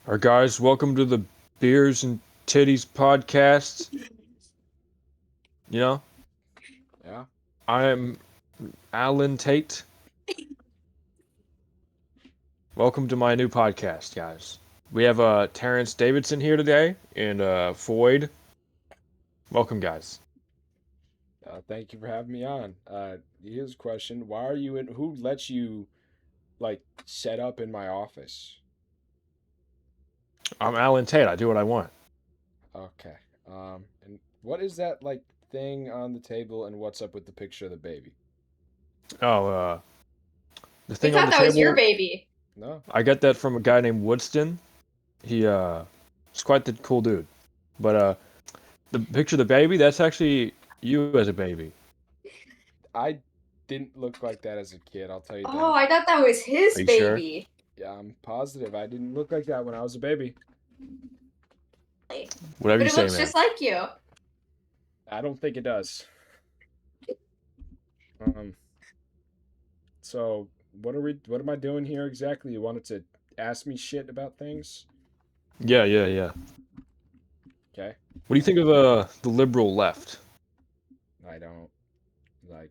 All right, guys, welcome to the Beers and Titties podcast. You know, Yeah. I'm Alan Tate. Welcome to my new podcast, guys. We have Terrence Davidson here today and Floyd. Welcome, guys. Thank you for having me on. Here's a question: why are you in? Who lets you like set up in my office? I'm Alan Tate. I do what I want. Okay. And what is that like thing on the table? And what's up with the picture of the baby? Oh, the We thing on thought the that was your table, baby. No. I got that from a guy named Woodston. He's quite the cool dude. But the picture of the baby, that's actually you as a baby. I didn't look like that as a kid. I'll tell you Oh, that. I thought that was Are his you sure? baby. Yeah, I'm positive I didn't look like that when I was a baby. Whatever But you it say, looks man. just like you. I don't think it does. Um. So what are we? What am I doing here exactly? You wanted to ask me shit about things? Yeah. Okay. What do you think of the liberal left? I don't like.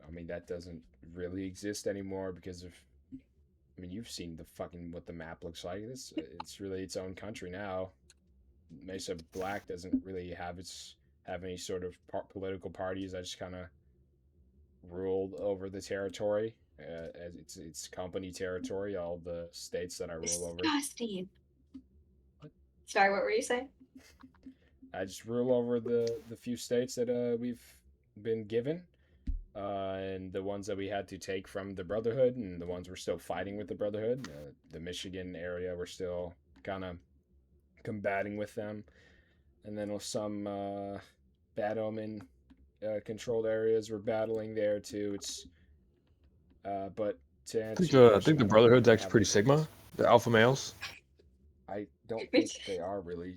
I mean, that doesn't really exist anymore because of. I mean, you've seen the fucking what the map looks like. It's really its own country now. Mesa Black doesn't really have any sort of political parties. I just kind of ruled over the territory. As it's company territory. All the states that I rule over. Disgusting. Sorry, what were you saying? I just rule over the few states that we've been given, and the ones that we had to take from the Brotherhood, and the ones we're still fighting with the Brotherhood. The Michigan area, we're still kind of combating with them, and then with some bad omen controlled areas, we're battling there too. It's but to answer your I question, think the I don't Brotherhood's really actually have pretty any Sigma. opinions. The alpha males. I don't think they are really.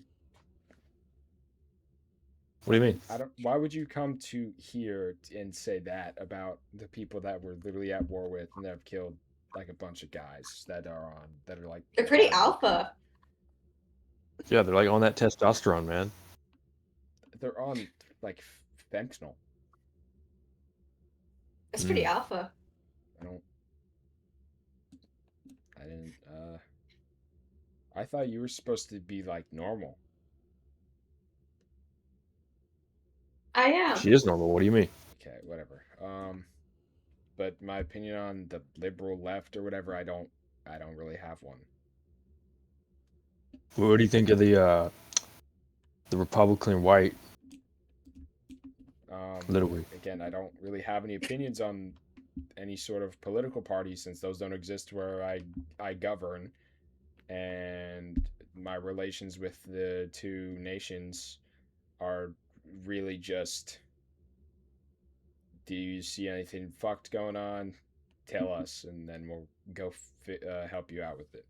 What do you mean? I don't. Why would you come to here and say that about the people that we're literally at war with and that have killed like a bunch of guys that are like They're pretty bad people? alpha. Yeah, they're like on that testosterone, man. They're on like fentanyl. It's pretty Mm. alpha. I don't. I didn't. I thought you were supposed to be like normal. I am. She is normal. What do you mean? Okay, whatever. But my opinion on the liberal left or whatever, I don't. I don't really have one. What do you think of the Republican white? Literally. Again, I don't really have any opinions on any sort of political party since those don't exist where I govern, and my relations with the two nations are really just, do you see anything fucked going on? Tell us, and then we'll go help you out with it.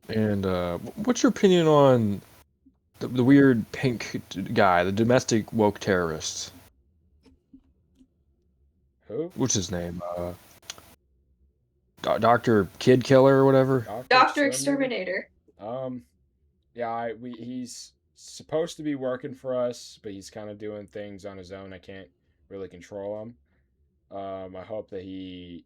And what's your opinion on the weird pink guy, the domestic woke terrorist? Who? What's his name? Doctor Kid Killer or whatever. Doctor Dr. Exterminator? Exterminator. Um, yeah, he's supposed to be working for us, but he's kind of doing things on his own. I can't really control him. I hope that he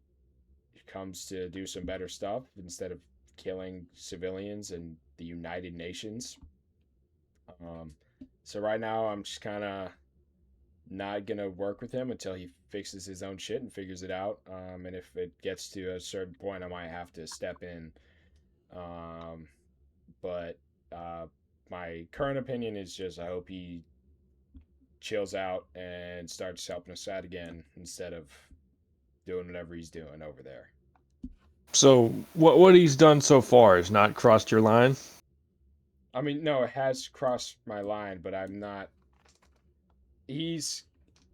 comes to do some better stuff instead of killing civilians in the United Nations. Um, so right now, I'm just kind of not gonna work with him until he fixes his own shit and figures it out. And if it gets to a certain point, I might have to step in. Um, but uh, my current opinion is just I hope he chills out and starts helping us out again instead of doing whatever he's doing over there. So what he's done so far has not crossed your line. I mean, no, it has crossed my line, but I'm not. He's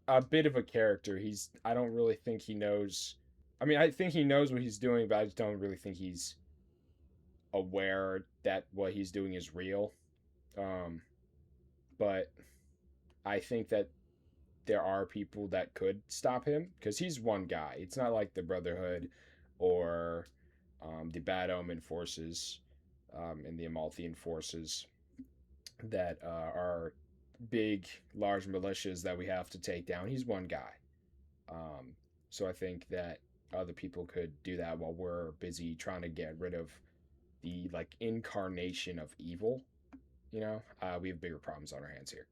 a bit of a character. I don't really think he knows. I mean, I think he knows what he's doing, but I just don't really think he's aware that what he's doing is real. Um, but I think that there are people that could stop him because he's one guy. It's not like the Brotherhood or the Bad Omen forces. in the Amalthean forces that are big, large militias that we have to take down. He's one guy. Um, so I think that other people could do that while we're busy trying to get rid of the like incarnation of evil. We have bigger problems on our hands here.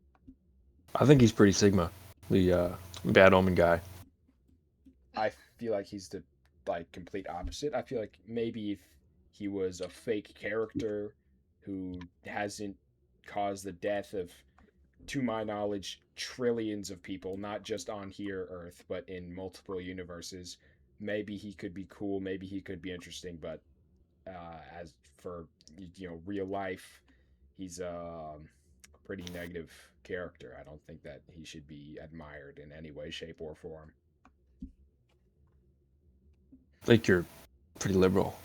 I think he's pretty Sigma, the Bad Omen guy. I feel like he's the like complete opposite. I feel like maybe if he was a fake character who hasn't caused the death of, to my knowledge, trillions of people, not just on here Earth, but in multiple universes, maybe he could be cool, maybe he could be interesting, but as for real life, he's a pretty negative character. I don't think that he should be admired in any way, shape, or form. I think you're pretty liberal.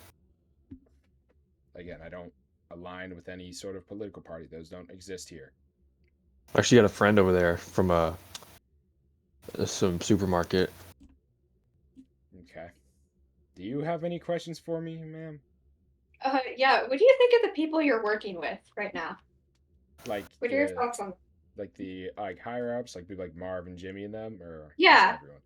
Again, I don't align with any sort of political party. Those don't exist here. I actually got a friend over there from some supermarket. Okay. Do you have any questions for me, ma'am? Yeah. What do you think of the people you're working with right now? Like What are your thoughts on? the like higher ups, like people like Marv and Jimmy and them, or just Yeah. everyone?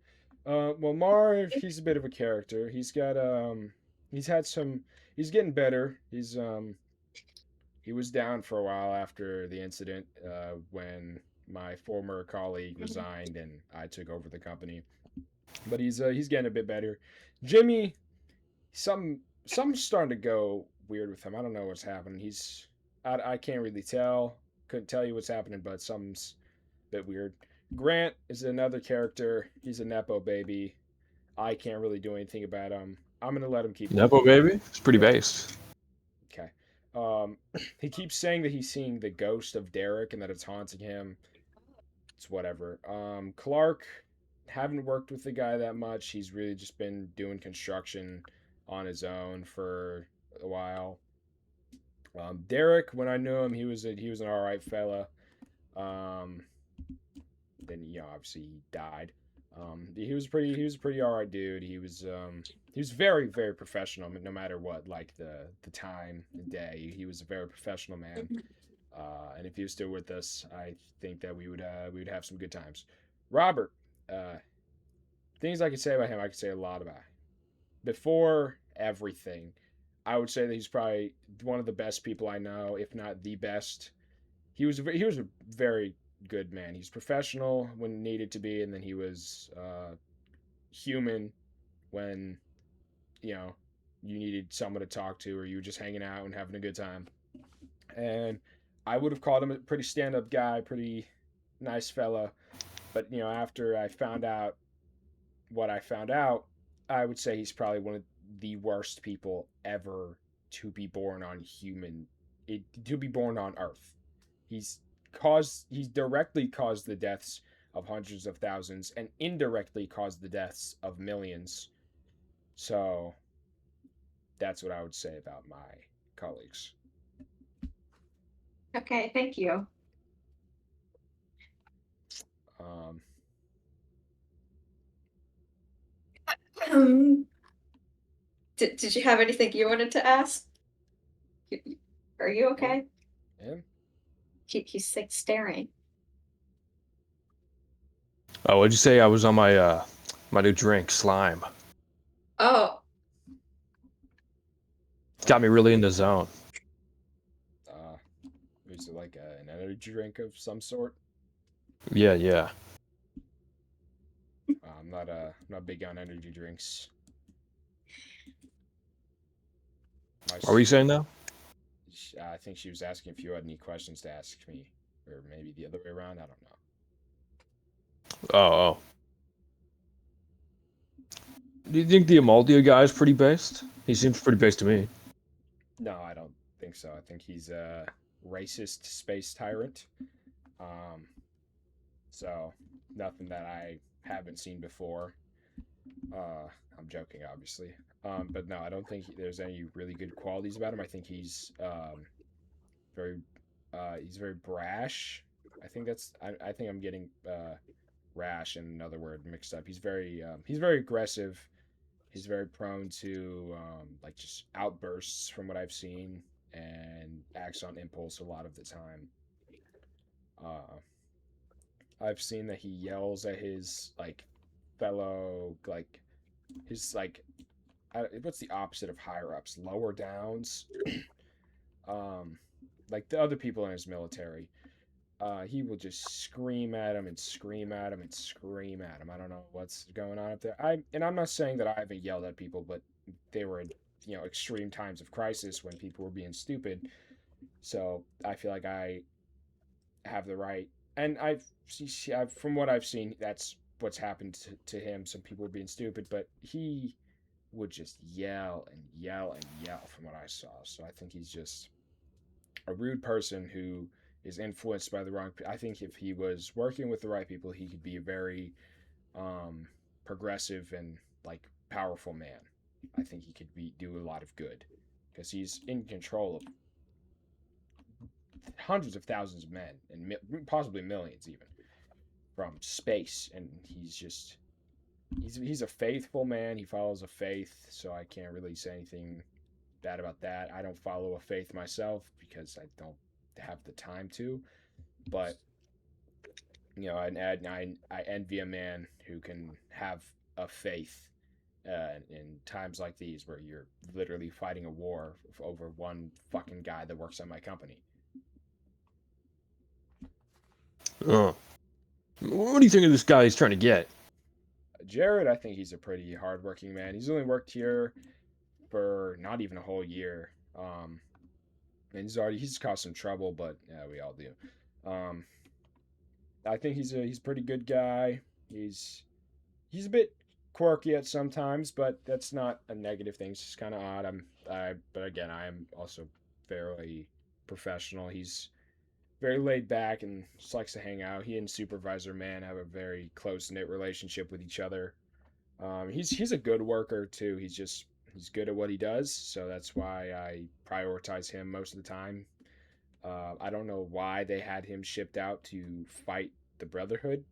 Well, Marv, he's a bit of a character. He's had some. He's getting better. He was down for a while after the incident when my former colleague resigned and I took over the company. But he's getting a bit better. Jimmy, something's starting to go weird with him. I don't know what's happening. I can't really tell. Couldn't tell you what's happening, but something's a bit weird. Grant is another character. He's a nepo baby. I can't really do anything about him. I'm gonna let him keep Nepo working. baby? It's pretty based. Okay. Um, he keeps saying that he's seeing the ghost of Derek and that it's haunting him. It's whatever. Clark, haven't worked with the guy that much. He's really just been doing construction on his own for a while. Derek, when I knew him, he was an all right fella. Um, then obviously he died. He was a pretty all right dude. He was very very professional no matter what, like the time, the day. He was a very professional man. And if he was still with us, I think that we would have some good times. Robert, uh, things I could say about him, I could say a lot about. Before everything, I would say that he's probably one of the best people I know, if not the best. He was a very good man. He's professional when needed to be, and then he was human when you know you needed someone to talk to, or you were just hanging out and having a good time. And I would have called him a pretty stand-up guy, pretty nice fella. But after I found out what I found out, I would say he's probably one of the worst people ever to be born on to be born on Earth. He's he's directly caused the deaths of hundreds of thousands and indirectly caused the deaths of millions. So that's what I would say about my colleagues. Okay, thank you. Um, Um, did you have anything you wanted to ask? Are you okay? yeah. He's like staring. Oh, what'd you say? I was on my new drink, slime. Oh, It's got me really in the zone. Uh, is it like an energy drink of some sort? Yeah, yeah. I'm not big on energy drinks. What were you saying now? I think she was asking if you had any questions to ask me, or maybe the other way around. I don't know. Oh, oh. Do you think the Amaldia guy is pretty based? He seems pretty based to me. No, I don't think so. I think he's a racist space tyrant. Um, so nothing that I haven't seen before. I'm joking, obviously. But no, I don't think there's any really good qualities about him. I think very, he's very brash. I think I'm getting rash and another word mixed up. He's very aggressive. He's very prone to like just outbursts from what I've seen, and acts on impulse a lot of the time. Uh, I've seen that he yells at his like fellow like his like what's the opposite of higher ups? Lower downs. um, like the other people in his military. He will just scream at him and scream at him and scream at him. I don't know what's going on up there. I'm not saying that I haven't yelled at people, but they were extreme times of crisis when people were being stupid. So I feel like I have the right, and from what I've seen, that's what's happened to him. Some people were being stupid, but he would just yell and yell and yell from what I saw. So I think he's just a rude person who is influenced by the wrong. I think if he was working with the right people, he could be a very um, progressive and like powerful man. I think he could do a lot of good because he's in control of hundreds of thousands of men and possibly millions even from space, and he's a faithful man. He follows a faith, so I can't really say anything bad about that. I don't follow a faith myself because I don't have the time to, but I envy a man who can have a faith in times like these where you're literally fighting a war over one fucking guy that works at my company. Oh. What do you think of this guy he's trying to get? Jared, I think he's a pretty hardworking man. He's only worked here for not even a whole year. And he's caused some trouble, but yeah, we all do. Um, I think he's a pretty good guy. He's a bit quirky at sometimes, but that's not a negative thing. It's just kind of odd. But again, I am also fairly professional. He's very laid back and just likes to hang out. He and Supervisor Man have a very close knit relationship with each other. He's a good worker too. He's good at what he does, so that's why I prioritize him most of the time. I don't know why they had him shipped out to fight the Brotherhood.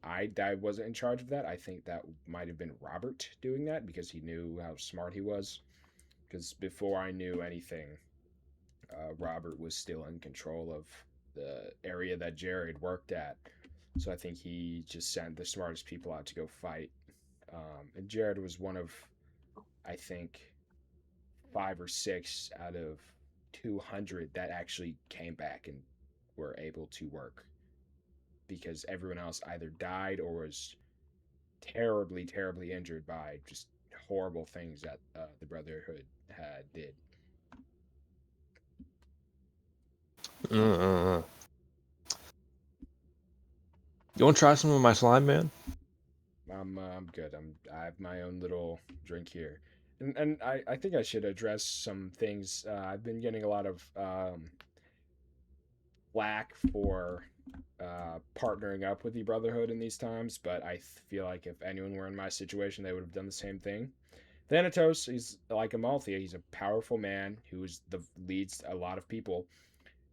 I wasn't in charge of that. I think that might have been Robert doing that because he knew how smart he was. Because before I knew anything, Robert was still in control of the area that Jared worked at. So I think he just sent the smartest people out to go fight. And Jared was one of, I think, 5 or 6 out of 200 that actually came back and were able to work because everyone else either died or was terribly, terribly injured by just horrible things that the Brotherhood had did. Uh. You want to try some of my slime, man? I'm good. I have my own little drink here, and I think I should address some things. I've been getting a lot of flack for partnering up with the Brotherhood in these times, but I feel like if anyone were in my situation, they would have done the same thing. Thanatos is like Amalthea. He's a powerful man who leads a lot of people,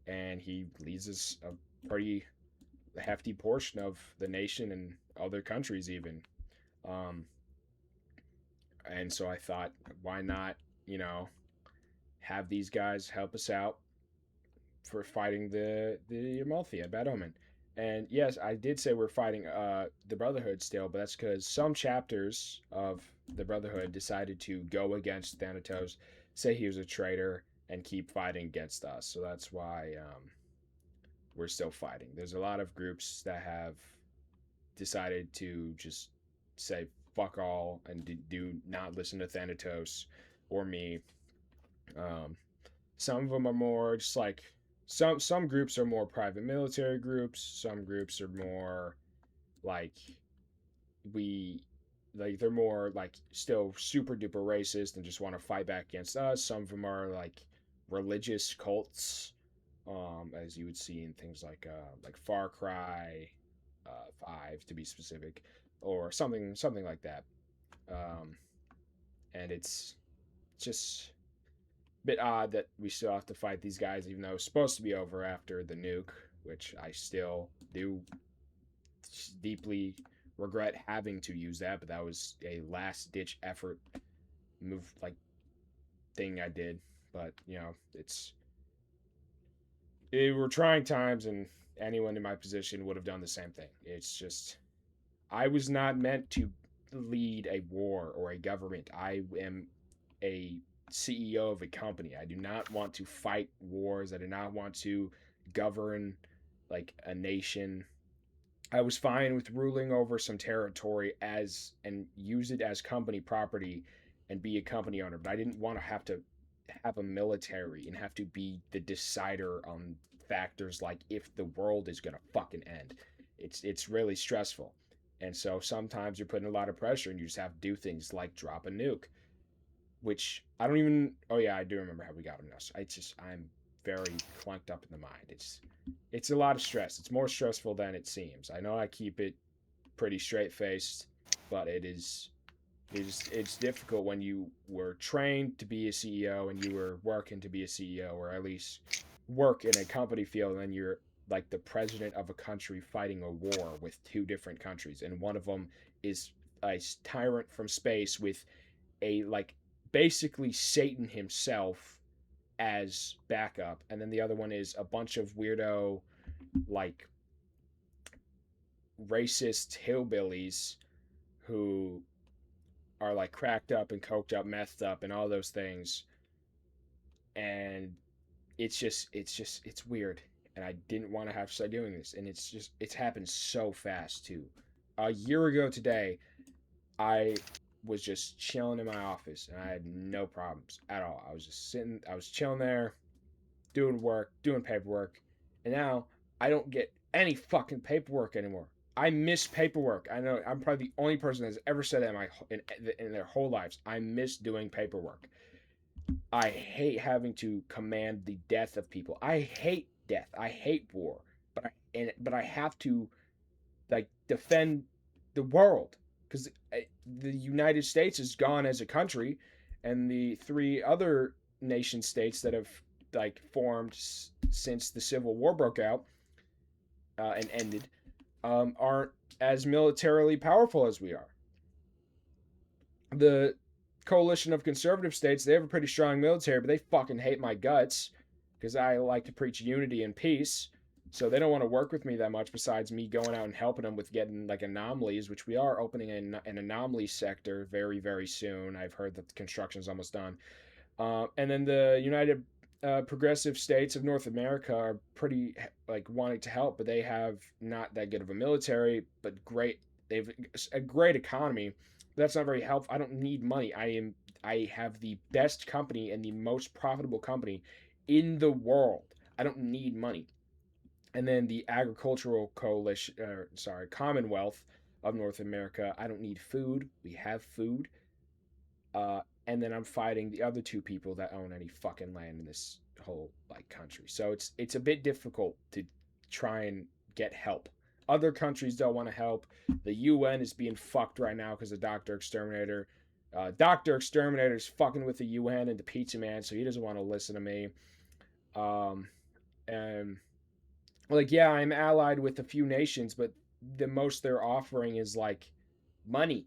and he leads us a pretty hefty portion of the nation and other countries even. Um, and so I thought, why not, you know, have these guys help us out for fighting the Amalthea, Bad Omen. And yes, I did say we're fighting the Brotherhood still, but that's because some chapters of the Brotherhood decided to go against Thanatos, say he was a traitor, and keep fighting against us. So that's why we're still fighting. There's a lot of groups that have decided to just say fuck all and do not listen to Thanatos or me. Um, some of them are more just like some groups are more private military groups. Some groups are more like we like they're more like still super duper racist and just want to fight back against us. Some of them are like religious cults, as you would see in things like Far Cry 5 to be specific, or something like that. Um, and it's just bit odd that we still have to fight these guys, even though it's supposed to be over after the nuke, which I still do deeply regret having to use that, but that was a last ditch effort move like thing I did. But it's it were trying times, and anyone in my position would have done the same thing. It's just I was not meant to lead a war or a government. I am a CEO of a company. I do not want to fight wars. I do not want to govern like a nation. I was fine with ruling over some territory as and use it as company property and be a company owner, but I didn't want to have a military and have to be the decider on factors like if the world is gonna fucking end. It's really stressful. And so sometimes you're putting a lot of pressure and you just have to do things like drop a nuke, which I don't even. Oh yeah, I do remember how we got on this. I'm very clunked up in the mind. It's a lot of stress. It's more stressful than it seems. I know I keep it pretty straight faced, but it's difficult when you were trained to be a CEO and you were working to be a CEO, or at least work in a company field, and then you're like the president of a country fighting a war with two different countries, and one of them is a tyrant from space with a like basically Satan himself as backup, and then the other one is a bunch of weirdo like racist hillbillies who are like cracked up and coked up, methed up, and all those things. And it's weird. And I didn't want to have to start doing this. And it's happened so fast too. A year ago today, I was just chilling in my office and I had no problems at all. I was just sitting, I was chilling there, doing work, doing paperwork, and now I don't get any fucking paperwork anymore. I miss paperwork. I know I'm probably the only person that's ever said that in their whole lives. I miss doing paperwork. I hate having to command the death of people. I hate death. I hate war. But I have to like defend the world because the United States is gone as a country, and the three other nation states that have like formed since the Civil War broke out and ended aren't as militarily powerful as we are. The coalition of conservative states, they have a pretty strong military, but they fucking hate my guts because I like to preach unity and peace. So they don't want to work with me that much besides me going out and helping them with getting like anomalies, which we are opening an anomaly sector very, very soon. I've heard that the construction is almost done. And then the United Progressive States of North America are pretty like wanting to help, but they have not that good of a military, but great. They've a great economy. That's not very helpful. I don't need money. I have the best company and the most profitable company in the world. I don't need money. And then the agricultural coalition, Commonwealth of North America. I don't need food. We have food. And then I'm fighting the other two people that own any fucking land in this whole like country. So it's a bit difficult to try and get help. Other countries don't want to help. The UN is being fucked right now because of Doctor Exterminator. Doctor Exterminator is fucking with the UN and the Pizza Man, so he doesn't want to listen to me. And like, yeah, I'm allied with a few nations, but the most they're offering is like money,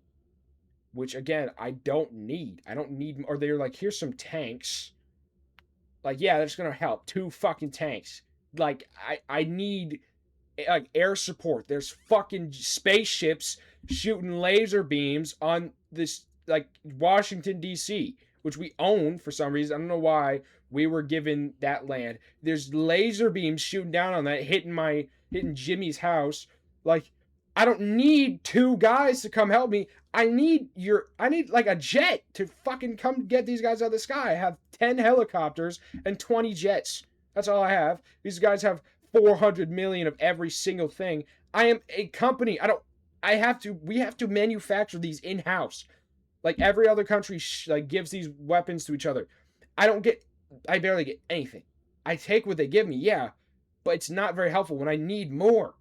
which again I don't need. I don't need. Or they're like, here's some tanks. Like, yeah, that's gonna help. Two fucking tanks. Like, I need like air support. There's fucking spaceships shooting laser beams on this like Washington D.C., which we own for some reason. I don't know why we were given that land. There's laser beams shooting down on that, hitting Jimmy's house. Like, I don't need two guys to come help me. I need like a jet to fucking come get these guys out of the sky. I have 10 helicopters and 20 jets. That's all I have. These guys have 400 million of every single thing. I am a company. We have to manufacture these in-house. Like every other country like gives these weapons to each other. I barely get anything. I take what they give me, yeah, but it's not very helpful when I need more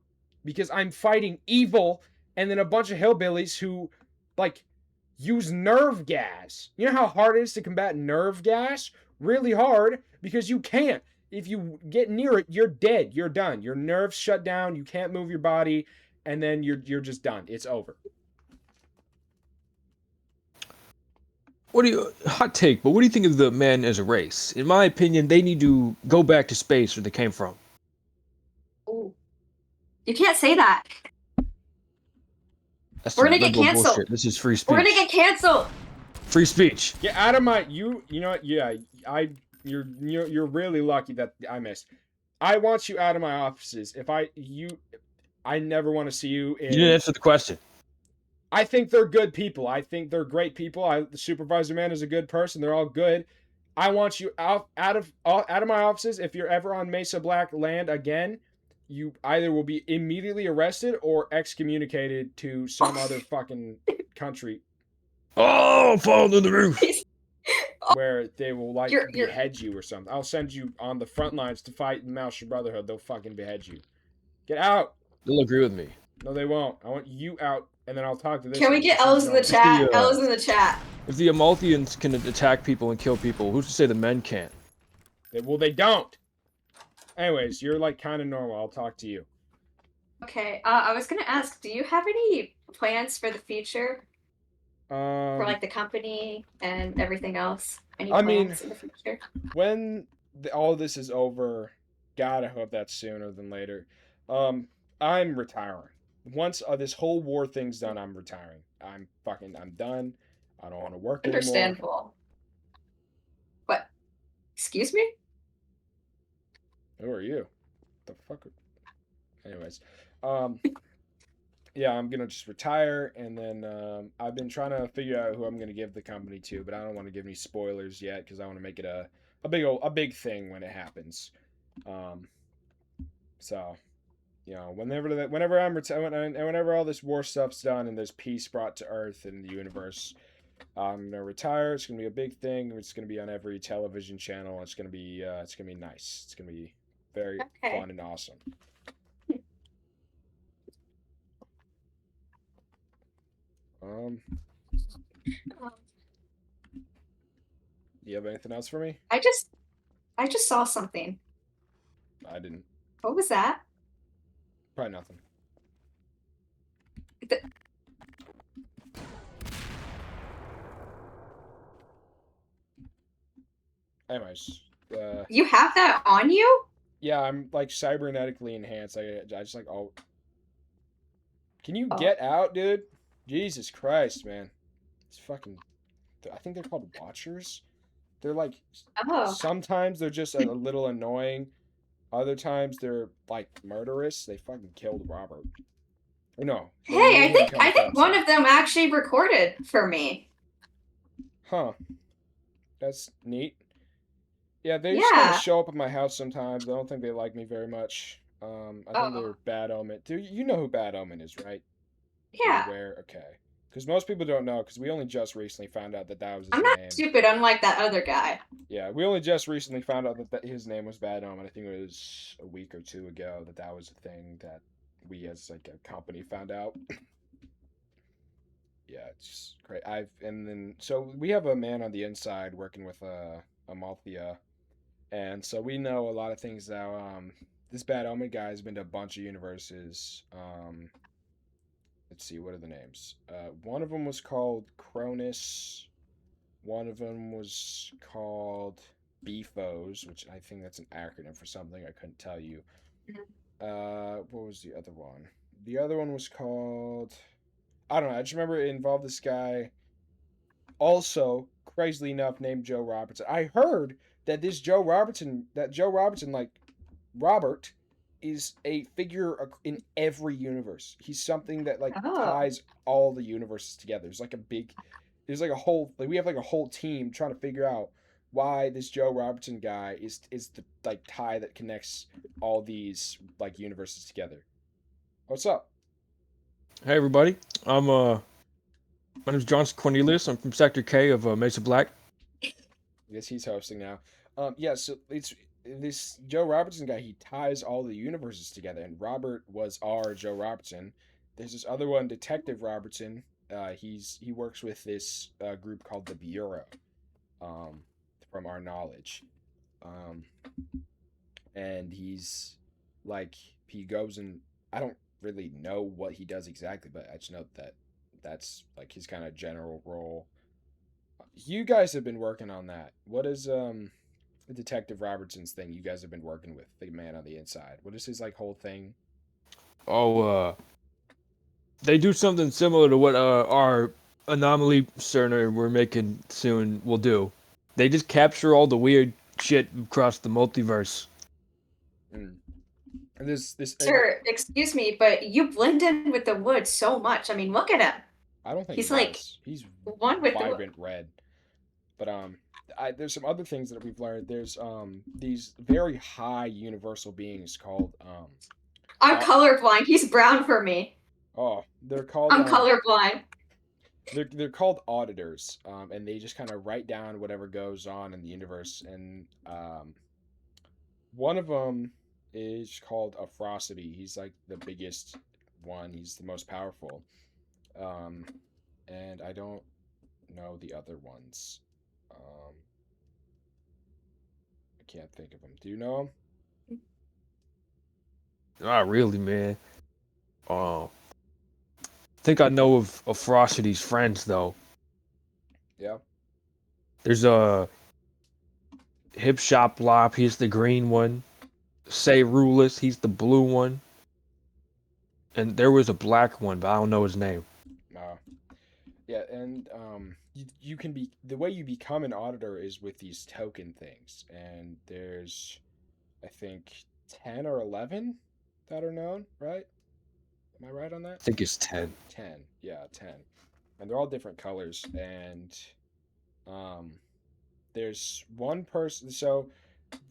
because I'm fighting evil and then a bunch of hillbillies who like use nerve gas. You know how hard it is to combat nerve gas? Really hard because you can't. If you get near it, you're dead. You're done. Your nerves shut down. You can't move your body, and then you're just done. It's over. What do you hot take? But what do you think of the men as a race? In my opinion, they need to go back to space where they came from. You can't say that. That's We're some gonna get liberal canceled. bullshit. This is free speech. We're gonna get canceled. Free speech. Get out of my you know what? Yeah, you're really lucky that I missed. I want you out of my offices. I never want to see you You didn't in. answer the question. I think they're good people. I think they're great people. The supervisor man is a good person. They're all good. I want you out of my offices. If you're ever on Mesa Black land again, you either will be immediately arrested or excommunicated to some other fucking country Oh, fall to the roof. where they will like You're- behead you or something. I'll send you on the front lines to fight in Mouser Brotherhood. They'll fucking behead you. Get out. They'll agree with me. No, they won't. I want you out, and then I'll talk to this. Can we one. get This is L's in the normal. chat? the, L's in the chat. If the Amalthians can attack people and kill people, who's to say the men can't? They don't. Anyways, you're like kind of normal. I'll talk to you. Okay. I was gonna ask, do you have any plans for the future? For like the company and everything else? Any plans in the future? When all this is over, God, I hope that's sooner than later. I'm retiring. Once this whole war thing's done, I'm retiring. I'm done. I don't want to work anymore. Understandable. What? Excuse me? Who are you? The fuck? Anyways, yeah, I'm gonna just retire, and then I've been trying to figure out who I'm gonna give the company to, but I don't want to give any spoilers yet because I want to make it a big thing when it happens. So, you know, whenever I'm retiring, whenever all this war stuff's done and there's peace brought to Earth and the universe, I'm gonna retire. It's gonna be a big thing. It's gonna be on every television channel. It's gonna be nice. It's gonna be very fun and awesome. You have anything else for me? I just saw something. I didn't. What was that? Probably nothing. Anyways, you have that on you? Yeah, I'm like cybernetically enhanced. I just like Can you get out, dude? Jesus Christ, man. It's fucking. I think they're called Watchers. They're like. Sometimes they're just a little annoying. Other times they're like murderous. They fucking killed Robert. No. Hey, I think one of them actually recorded for me. Huh. That's neat. Yeah, they just kind of show up at my house sometimes. I don't think they like me very much. I think they're Bad Omen. Do you know who Bad Omen is, right? Yeah. Okay. Because most people don't know, because we only just recently found out that was his name. I'm not stupid, unlike that other guy. Yeah, we only just recently found out that his name was Bad Omen. I think it was a week or two ago that was a thing that we as like a company found out. Yeah, it's just great. So we have a man on the inside working with Amalthea, and so we know a lot of things now. This Bad Omen guy has been to a bunch of universes. Let's see, what are the names? One of them was called Cronus. One of them was called BFOs, which I think that's an acronym for something. I couldn't tell you. What was the other one? The other one was called... I don't know. I just remember it involved this guy, also, crazily enough, named Joe Robertson. I heard that Joe Robertson, like, Robert, is a figure in every universe. He's something that like ties all the universes together. We have like a whole team trying to figure out why this Joe Robertson guy is the like tie that connects all these like universes together. What's up? Hey everybody, my name's John Cornelius. I'm from Sector K of Mesa Black. I guess he's hosting now. Yeah, so it's this Joe Robertson guy. He ties all the universes together, and Robert was our Joe Robertson. There's this other one, Detective Robertson. He works with this group called the Bureau, from our knowledge, and he's like he goes and I don't really know what he does exactly, but I just know that that's like his kind of general role. You guys have been working on that. What is Detective Robertson's thing you guys have been working with, the man on the inside? What is his like whole thing? Oh, they do something similar to what our anomaly cerner we're making soon will do. They just capture all the weird shit across the multiverse. Mm. And this Sir, excuse me, but you blend in with the wood so much. I mean, look at him. I don't think he He's like does. He's one with the. vibrant red. But there's some other things that we've learned. There's these very high universal beings called I'm au- colorblind. He's brown for me. they're called I'm colorblind. they're called auditors, and they just kind of write down whatever goes on in the universe. And one of them is called Afrosity. He's like the biggest one. He's the most powerful. Um, and I don't know the other ones. I can't think of them. Do you know them? Not really, man. I think I know of Frostity's friends though. Yeah. There's a Hip Shop Lop. He's the green one. Say Rulus. He's the blue one. And there was a black one, but I don't know his name. Yeah, and you can be the way you become an auditor is with these token things, and there's I think 10 or 11 that are known, right? Am I right on that? I think it's 10. 10, yeah, 10, and they're all different colors, and um, there's one person. So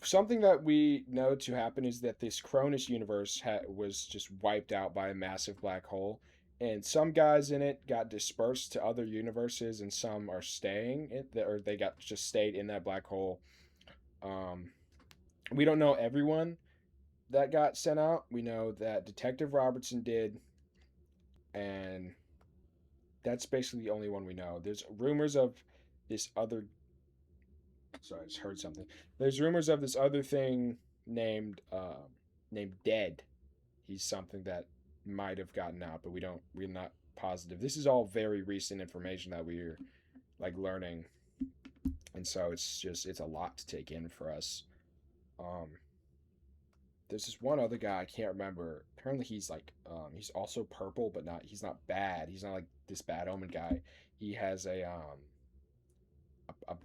something that we know to happen is that this Cronus universe was just wiped out by a massive black hole, and some guys in it got dispersed to other universes, and some are staying or they got just stayed in that black hole. Um, we don't know everyone that got sent out. We know that Detective Robertson did, and that's basically the only one we know. There's rumors of this other. Sorry, I just heard something. There's rumors of this other thing named named Dead. He's something that might have gotten out, but we're not positive. This is all very recent information that we're like learning, and so it's a lot to take in for us. Um, there's this one other guy I can't remember. Apparently he's also purple, but not he's not bad. He's not like this bad omen guy. He has a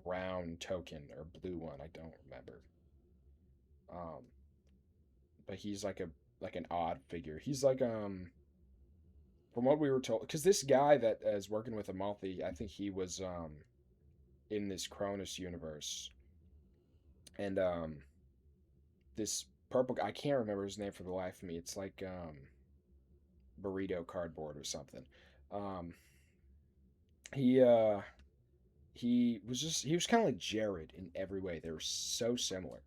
brown token or blue one. I don't remember. Um, but he's like an odd figure. He's like from what we were told, because this guy that is working with Amalfi, I think he was in this Cronus universe, and this purple guy, I can't remember his name for the life of me. It's like burrito cardboard or something. Um, he he was kind of like Jared in every way. They were so similar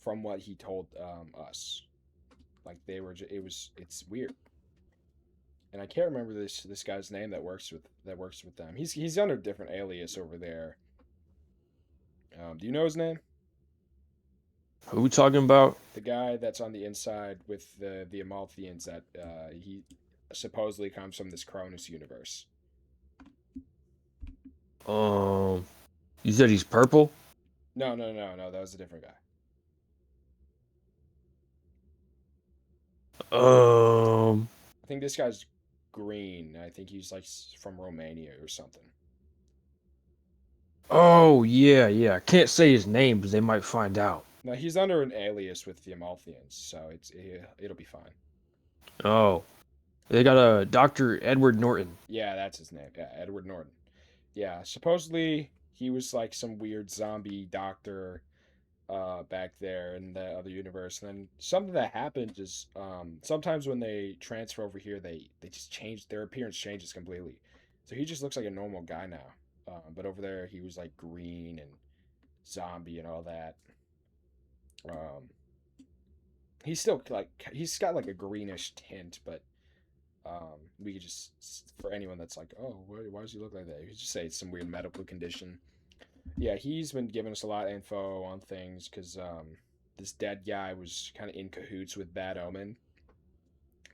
from what he told us. Like they were, it's weird. And I can't remember this guy's name that works with them. He's under a different alias over there. Do you know his name? Who we talking about? The guy that's on the inside with the Amaltheans that he supposedly comes from this Cronus universe. Um, you said he's purple? No. That was a different guy. I think this guy's green. I think he's like from Romania or something. Oh, yeah. I can't say his name because they might find out. No, he's under an alias with the Amaltheans, so it'll be fine. Oh, they got a Dr. Edward Norton. Yeah, that's his name. Yeah, Edward Norton. Yeah, supposedly he was like some weird zombie doctor back there in the other universe. And then something that happens is sometimes when they transfer over here, they just change their appearance changes completely. So he just looks like a normal guy now. But over there, he was like green and zombie and all that. Um, he's still like he's got like a greenish tint, but we could just for anyone that's like, oh, why does he look like that? You could just say it's some weird medical condition. Yeah, he's been giving us a lot of info on things because this dead guy was kind of in cahoots with Bad Omen.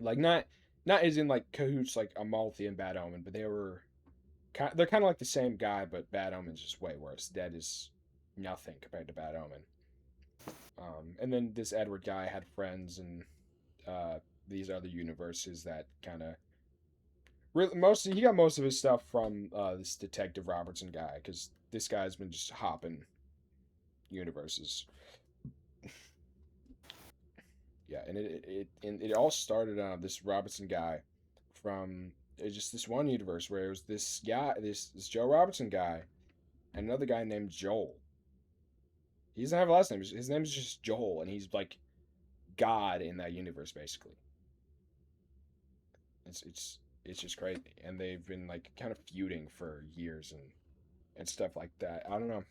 Like not as in like cahoots like Amalfi and Bad Omen, but they're kind of like the same guy, but Bad Omen's just way worse. Dead is nothing compared to Bad Omen. And then this Edward guy had friends, and these other universes that kind of he got most of his stuff from this Detective Robertson guy, because this guy's been just hopping universes. Yeah, and it all started this Robertson guy from just this one universe where it was this guy, this Joe Robertson guy, and another guy named Joel. He doesn't have a last name. His name is just Joel, and he's like God in that universe, basically. It's just crazy, and they've been like kind of feuding for years and stuff like that. I don't know.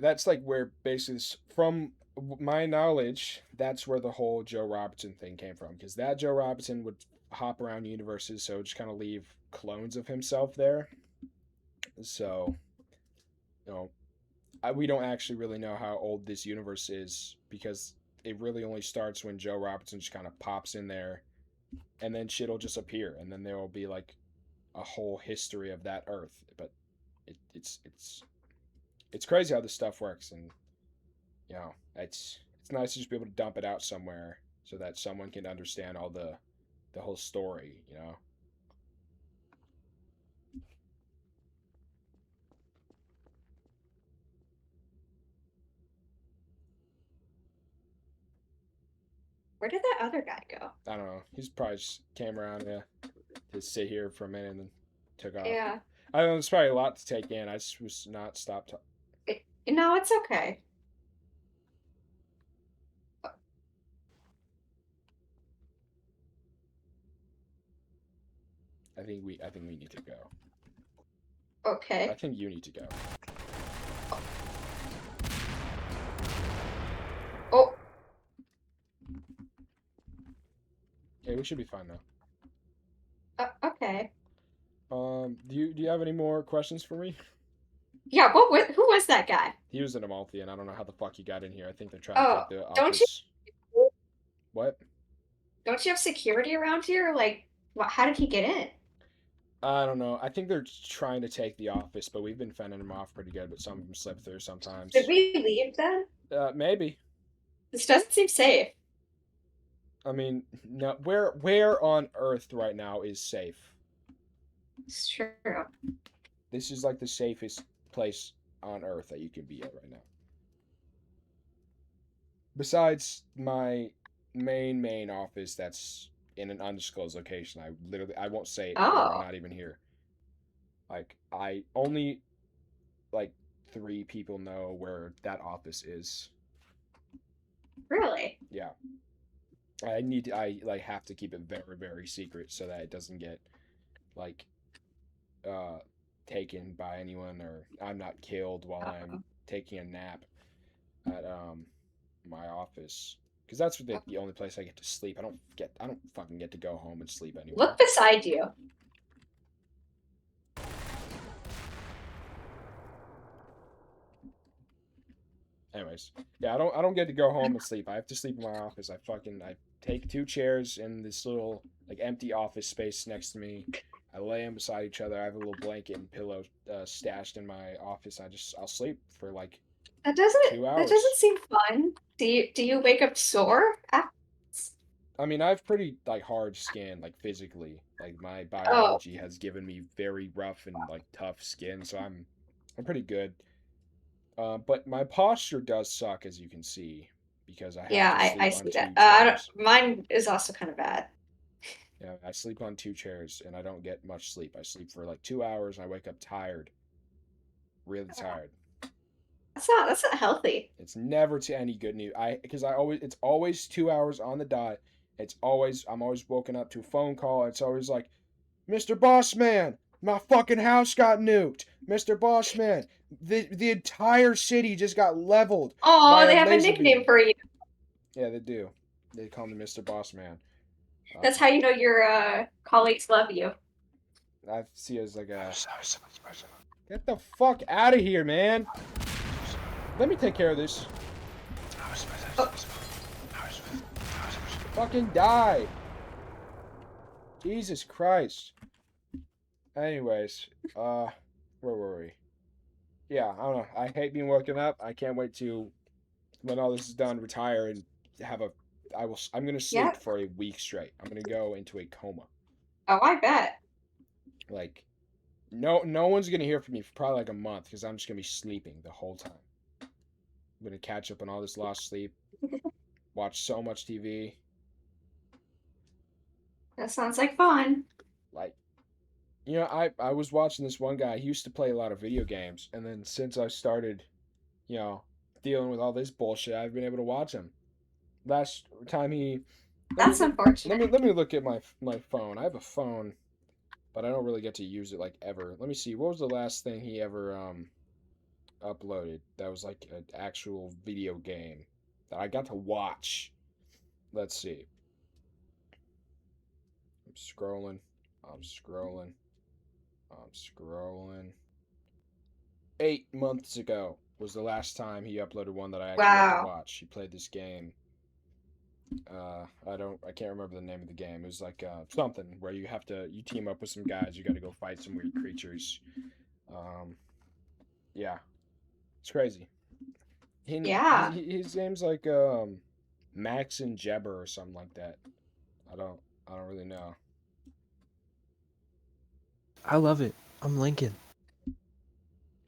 That's like where basically from my knowledge, that's where the whole Joe Robertson thing came from, because that Joe Robertson would hop around universes, so just kind of leave clones of himself there. So, you know, we don't actually really know how old this universe is, because it really only starts when Joe Robertson just kind of pops in there, and then shit'll just appear, and then there will be like a whole history of that Earth. But it's crazy how this stuff works, and you know, it's nice to just be able to dump it out somewhere so that someone can understand all the whole story. You know. Where did that other guy go? I don't know. He's probably just came around to sit here for a minute and then took off. Yeah. I don't know. It's probably a lot to take in. I just was not stopped. No, it's okay. I think we need to go. Okay. I think you need to go. Oh. Yeah, we should be fine now. Okay. Do you have any more questions for me? Yeah. Who was that guy? He was an Amalthian. I don't know how the fuck he got in here. I think they're trying to Oh, take the don't you? office. What? Don't you have security around here? Like, how did he get in? I don't know. I think they're trying to take the office, but we've been fending them off pretty good. But some of them slip through sometimes. Should we leave then? Maybe. This doesn't seem safe. I mean, no. Where on Earth right now is safe? It's true. This is like the safest place on Earth that you can be at right now. Besides my main office that's in an undisclosed location. I won't say it here. I'm not even here. Like, I only like 3 people know where that office is. Really? Yeah. I like have to keep it very, very secret so that it doesn't get like taken by anyone, or I'm not killed while I'm taking a nap at my office, because that's the only place I get to sleep. I don't fucking get to go home and sleep anywhere. Look beside you. Anyways, yeah, I don't get to go home and sleep. I have to sleep in my office. I take 2 chairs in this little like empty office space next to me. I lay them beside each other. I have a little blanket and pillow stashed in my office. I'll sleep for like 2 hours. That doesn't seem fun. Do you wake up sore after? I mean, I have pretty like hard skin, like physically. Like my biology has given me very rough and like tough skin, so I'm pretty good. But my posture does suck, as you can see, because I have to sleep I on see 2 that. chairs. Mine is also kind of bad. Yeah, I sleep on 2 chairs, and I don't get much sleep. I sleep for like 2 hours, and I wake up tired, really tired. That's not healthy. It's never to any good news. It's always 2 hours on the dot. I'm always woken up to a phone call. It's always like, Mr. Bossman, my fucking house got nuked. Mr. Bossman, the entire city just got leveled. Oh, they have a nickname for you. Yeah, they do. They call me Mr. Bossman. That's how you know your colleagues love you. I see it as like a... Get the fuck out of here, man. Let me take care of this. Fucking die. Jesus Christ. Anyways, where were we? Yeah, I don't know. I hate being woken up. I can't wait to, when all this is done, retire and have a I'm gonna sleep for a week straight. I'm gonna go into a coma. Oh, I bet. Like, no one's gonna hear from me for probably like a month because I'm just gonna be sleeping the whole time. I'm gonna catch up on all this lost sleep. Watch so much TV. That sounds like fun. Like, I was watching this one guy. He used to play a lot of video games, and then since I started, dealing with all this bullshit, I've been able to watch him. Last time he, That's unfortunate. let me look at my phone. I have a phone, but I don't really get to use it like ever. Let me see. What was the last thing he ever uploaded that was like an actual video game that I got to watch? Let's see. I'm scrolling. I'm scrolling. I'm scrolling. 8 months ago was the last time he uploaded one that I actually got to watch. He played this game. I can't remember the name of the game. It was like something where you team up with some guys. You got to go fight some weird creatures. Yeah, it's crazy. His name's like Max and Jebber or something like that. I don't really know. I love it. I'm Lincoln.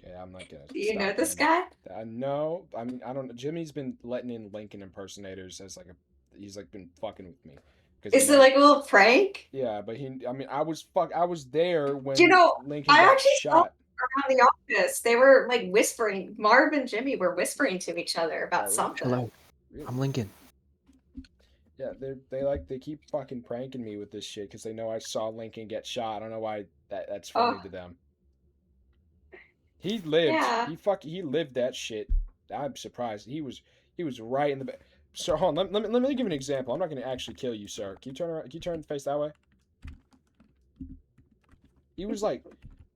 Okay, I'm not gonna. Do you know this guy? No, I mean I don't know. Jimmy's been letting in Lincoln impersonators as he's like been fucking with me. Is it like a little prank? Yeah, but I was there when Lincoln I got actually shot. Saw around the office. They were like whispering. Marv and Jimmy were whispering to each other about something. Hello, I'm Lincoln. Yeah, they keep fucking pranking me with this shit because they know I saw Lincoln get shot. I don't know why that's funny to them. He lived. Yeah. He lived that shit. I'm surprised. He was right in the back. Sir, hold on. Let me give an example. I'm not going to actually kill you, sir. Can you turn around? Can you turn the face that way? He was like,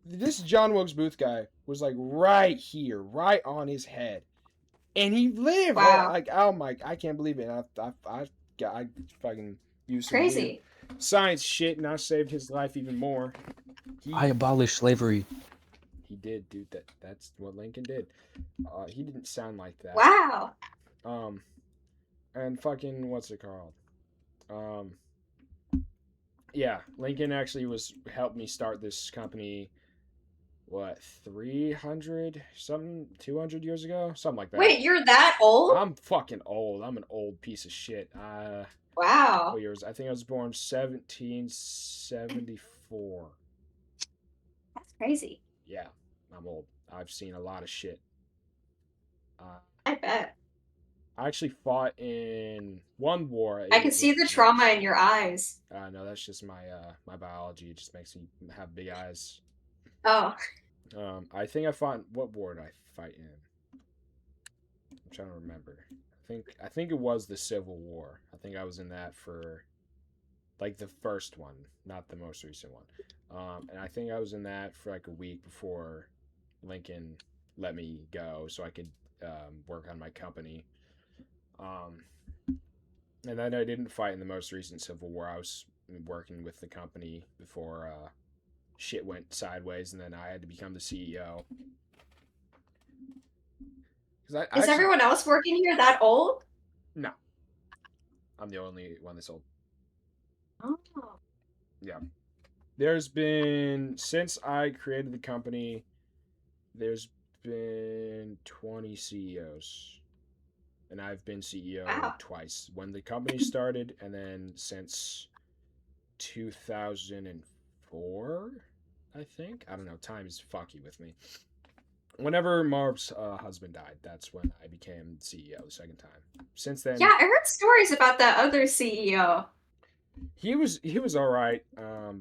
this John Wilkes Booth guy was like right here, right on his head, and he lived. Wow. I can't believe it. I fucking used some crazy science shit, and I saved his life even more. I abolished slavery. He did, dude. That's what Lincoln did. He didn't sound like that. Wow. And fucking what's it called? Yeah, Lincoln actually helped me start this company. What, 300 something, 200 years ago, something like that. Wait, you're that old? I'm fucking old. I'm an old piece of shit. Wow. What years? I think I was born 1774. That's crazy. Yeah, I'm old. I've seen a lot of shit. I bet. I actually fought in one war. I can see the trauma in your eyes. No, that's just my biology. It just makes me have big eyes. Oh. I think I fought. What war did I fight in? I'm trying to remember. I think it was the Civil War. I think I was in that for like the first one, not the most recent one. And I think I was in that for like a week before Lincoln let me go, so I could work on my company. And then I didn't fight in the most recent Civil War. I was working with the company before shit went sideways, and then I had to become the CEO. Is everyone else working here that old? No. I'm the only one that's old. Oh. Yeah. There's been, since I created the company, there's been 20 CEOs. And I've been CEO twice. When the company started, and then since 2004, I think. I don't know. Time is fucky with me. Whenever Marv's husband died, that's when I became CEO the second time. Since then, yeah, I heard stories about that other CEO. He was all right,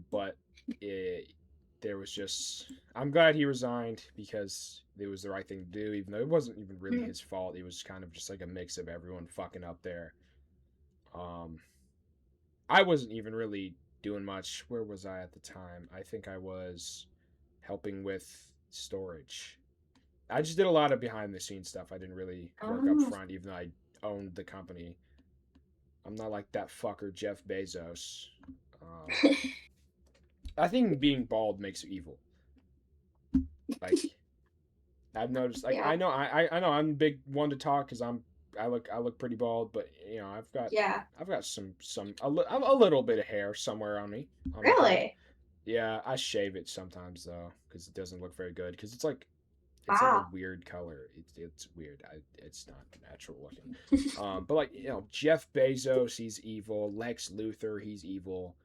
but there was just. I'm glad he resigned because it was the right thing to do, even though it wasn't even really his fault. It was kind of just like a mix of everyone fucking up there. I wasn't even really doing much. Where was I at the time? I think I was helping with storage. I just did a lot of behind the scenes stuff. I didn't really work up front, even though I owned the company. I'm not like that fucker Jeff Bezos. I think being bald makes you evil. Like, I've noticed. Like, yeah. I know I'm a big one to talk because I'm look pretty bald, but you know, I've got a little bit of hair somewhere on me. On my head. Really? Yeah, I shave it sometimes though, because it doesn't look very good. Because it's like a Wow. weird color. It's weird. It's not natural looking. But like you know, Jeff Bezos, he's evil. Lex Luthor, he's evil.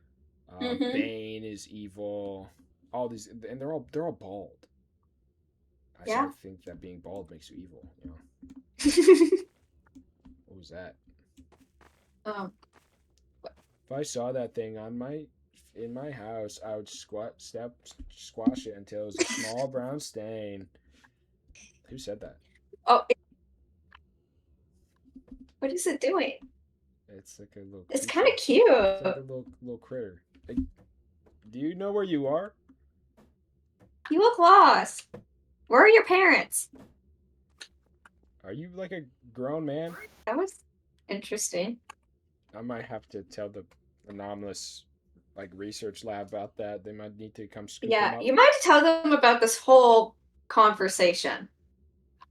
Mm-hmm. Bane is evil. All these, and they're all bald. I Yeah. think that being bald makes you evil. You know. What was that? um, If I saw that thing in my house, I would squash it until it was a small brown stain. Who said that? oh, what is it doing? It's like a little. It's creature. kind of cute. It's like a little critter. Like, do you know where you are? You look lost. Where are your parents? Are you like a grown man? That was interesting. I might have to tell the anomalous like research lab about that. They might need to come scoop them up. You might tell them about this whole conversation.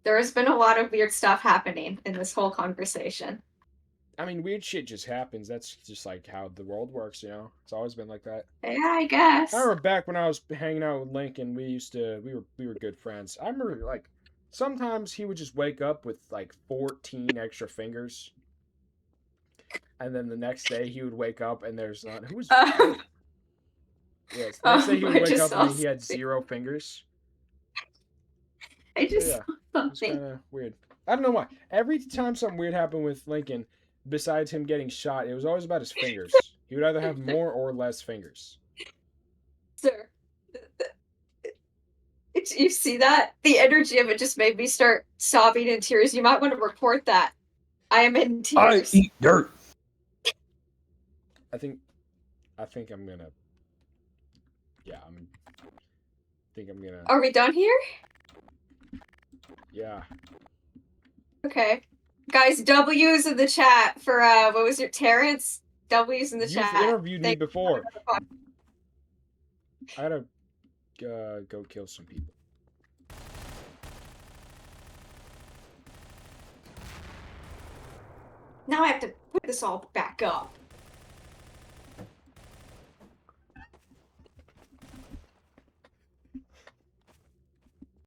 There has been a lot of weird stuff happening in this whole conversation. I mean, weird shit just happens. That's just like how the world works, you know. It's always been like that. Yeah, I guess. I remember back when I was hanging out with Lincoln, we were good friends. I remember like sometimes he would just wake up with like 14 extra fingers. And then the next day he would wake up and there's not who was yes, the next day he would wake up and he had 0 fingers. I just saw something. It's kind of weird. I don't know why. Every time something weird happened with Lincoln, besides him getting shot, it was always about his fingers. He would either have more or less fingers. Sir, you see that? The energy of it just made me start sobbing in tears. You might want to report that. I am in tears. I eat dirt. I think I'm gonna. Yeah, think I'm gonna. Are we done here? Yeah. Okay. Guys, W's in the chat for what was your Terrence? W's in the chat. You've interviewed me before. I gotta go kill some people. Now I have to put this all back up.